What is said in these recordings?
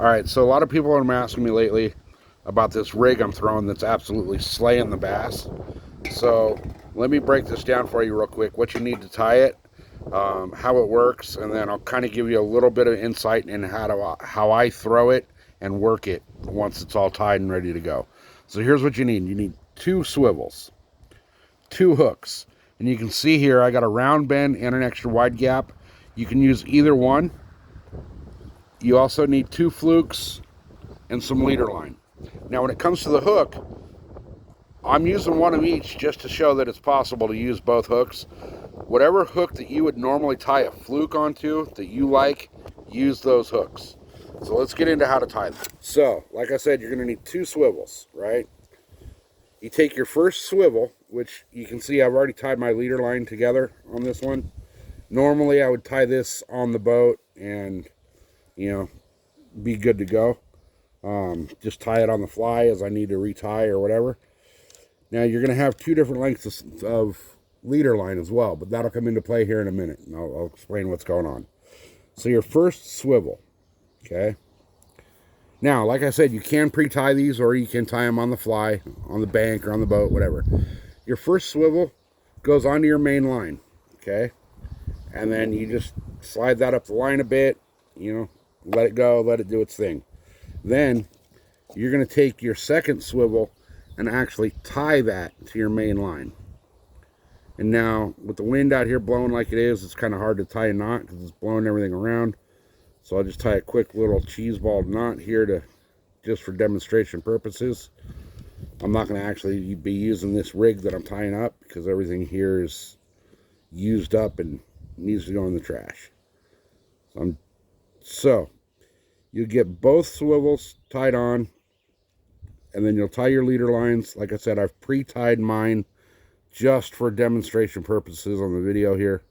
All right, so a lot of people have been asking me lately about this rig I'm throwing that's absolutely slaying the bass. So let me break this down for you real quick, what you need to tie it, how it works, and then I'll kind of give you a little bit of insight in how I throw it and work it once it's all tied and ready to go. So here's what you need. You need 2 swivels, 2 hooks, and you can see here I got a round bend and an extra wide gap. You can use either one. You also need 2 flukes and some leader line. Now when it comes to the hook, I'm using one of each just to show that it's possible to use both hooks. Whatever hook that you would normally tie a fluke onto that you like, use those hooks. So let's get into how to tie them. So, like I said, you're going to need 2 swivels, right? You take your first swivel, which you can see I've already tied my leader line together on this one. Normally I would tie this on the boat and, be good to go. Just tie it on the fly as I need to retie or whatever. Now you're going to have 2 different lengths of leader line as well, but that'll come into play here in a minute, and I'll explain what's going on. So your first swivel, okay? Now, like I said, you can pre-tie these, or you can tie them on the fly, on the bank, or on the boat, whatever. Your first swivel goes onto your main line, okay? And then you just slide that up the line a bit, let it go, let it do its thing. Then you're going to take your second swivel and actually tie that to your main line. And now, with the wind out here blowing like it is, it's kind of hard to tie a knot because it's blowing everything around. So I'll just tie a quick little cheese ball knot here just for demonstration purposes. I'm not going to actually be using this rig that I'm tying up because everything here is used up and needs to go in the trash. So you get both swivels tied on, and then you'll tie your leader lines. Like I said, I've pre-tied mine just for demonstration purposes on the video here.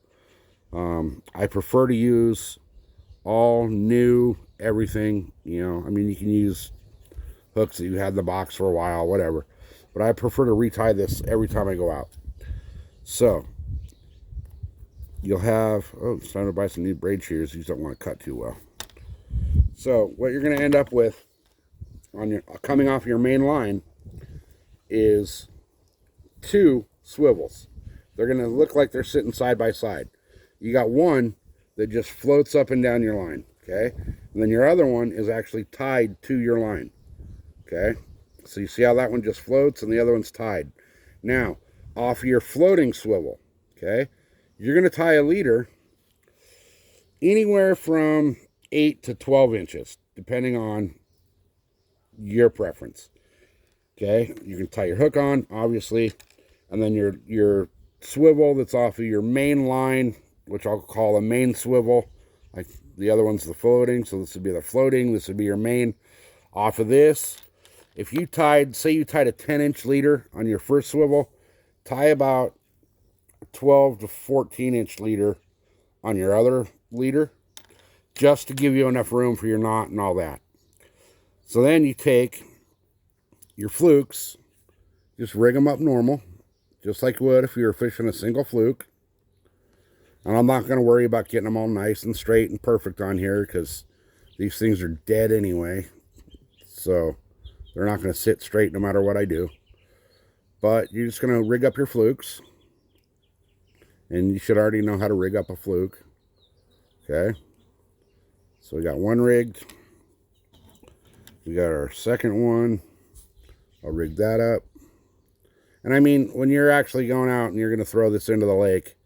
I prefer to use all new everything. You can use hooks that you had in the box for a while, whatever. But I prefer to retie this every time I go out. So you'll have, it's time to buy some new braid shears. These don't want to cut too well. So what you're going to end up with coming off your main line is 2 swivels. They're going to look like they're sitting side by side. You got one that just floats up and down your line, okay? And then your other one is actually tied to your line, okay? So you see how that one just floats and the other one's tied. Now, off your floating swivel, okay, you're going to tie a leader anywhere from 8 to 12 inches, depending on your preference, okay? You can tie your hook on, obviously, and then your swivel that's off of your main line, which I'll call a main swivel, like the other one's the floating, so this would be the floating, this would be your main. Off of this, if you say you tied a 10-inch leader on your first swivel, tie about 12 to 14-inch leader on your other leader, just to give you enough room for your knot and all that. So then you take your flukes, just rig them up normal, just like you would if you were fishing a single fluke. And I'm not going to worry about getting them all nice and straight and perfect on here because these things are dead anyway. So they're not going to sit straight no matter what I do. But you're just going to rig up your flukes. And you should already know how to rig up a fluke. Okay. So we got one rigged. We got our second one. I'll rig that up. And I mean, when you're actually going out and you're going to throw this into the lake,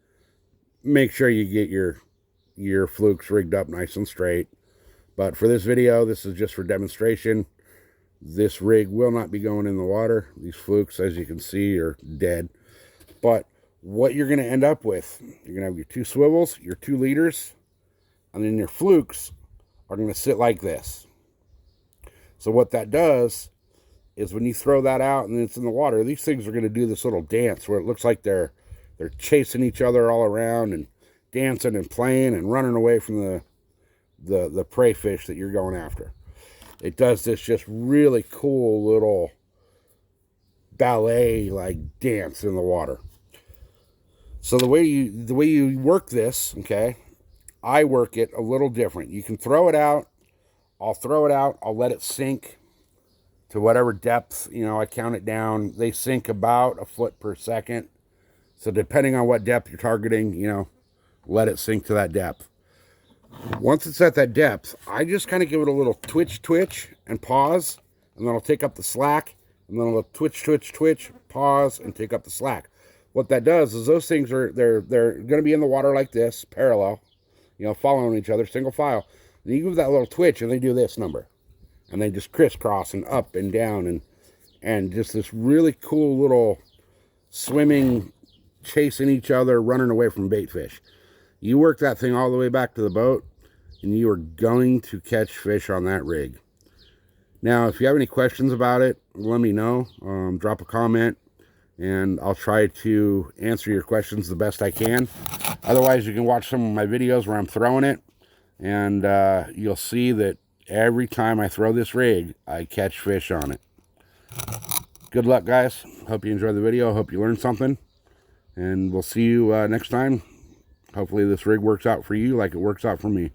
make sure you get your flukes rigged up nice and straight. But for this video, this is just for demonstration. This rig will not be going in the water. These flukes, as you can see, are dead. But what you're going to end up with, you're going to have your 2 swivels, your 2 leaders, and then your flukes are going to sit like this. So what that does is when you throw that out and it's in the water, these things are going to do this little dance where it looks like they're chasing each other all around and dancing and playing and running away from the prey fish that you're going after. It does this just really cool little ballet like dance in the water. So the way you work this, okay, I work it a little different. You can throw it out I'll throw it out. I'll let it sink to whatever depth, you know, I count it down. They sink about a foot per second. So depending on what depth you're targeting, you know, let it sink to that depth. Once it's at that depth, I just kind of give it a little twitch, and pause, and then I'll take up the slack, and then I'll twitch, pause, and take up the slack. What that does is those things they're going to be in the water like this, parallel, you know, following each other, single file. And you give that little twitch, and they do this number. And they just crisscross and up and down and just this really cool little swimming, chasing each other, running away from bait fish. You work that thing all the way back to the boat, and you are going to catch fish on that rig. Now, if you have any questions about it, let me know. Drop a comment, and I'll try to answer your questions the best I can. Otherwise, you can watch some of my videos where I'm throwing it, and you'll see that every time I throw this rig, I catch fish on it. Good luck, guys. Hope you enjoyed the video. Hope you learned something. And we'll see you next time. Hopefully this rig works out for you like it works out for me.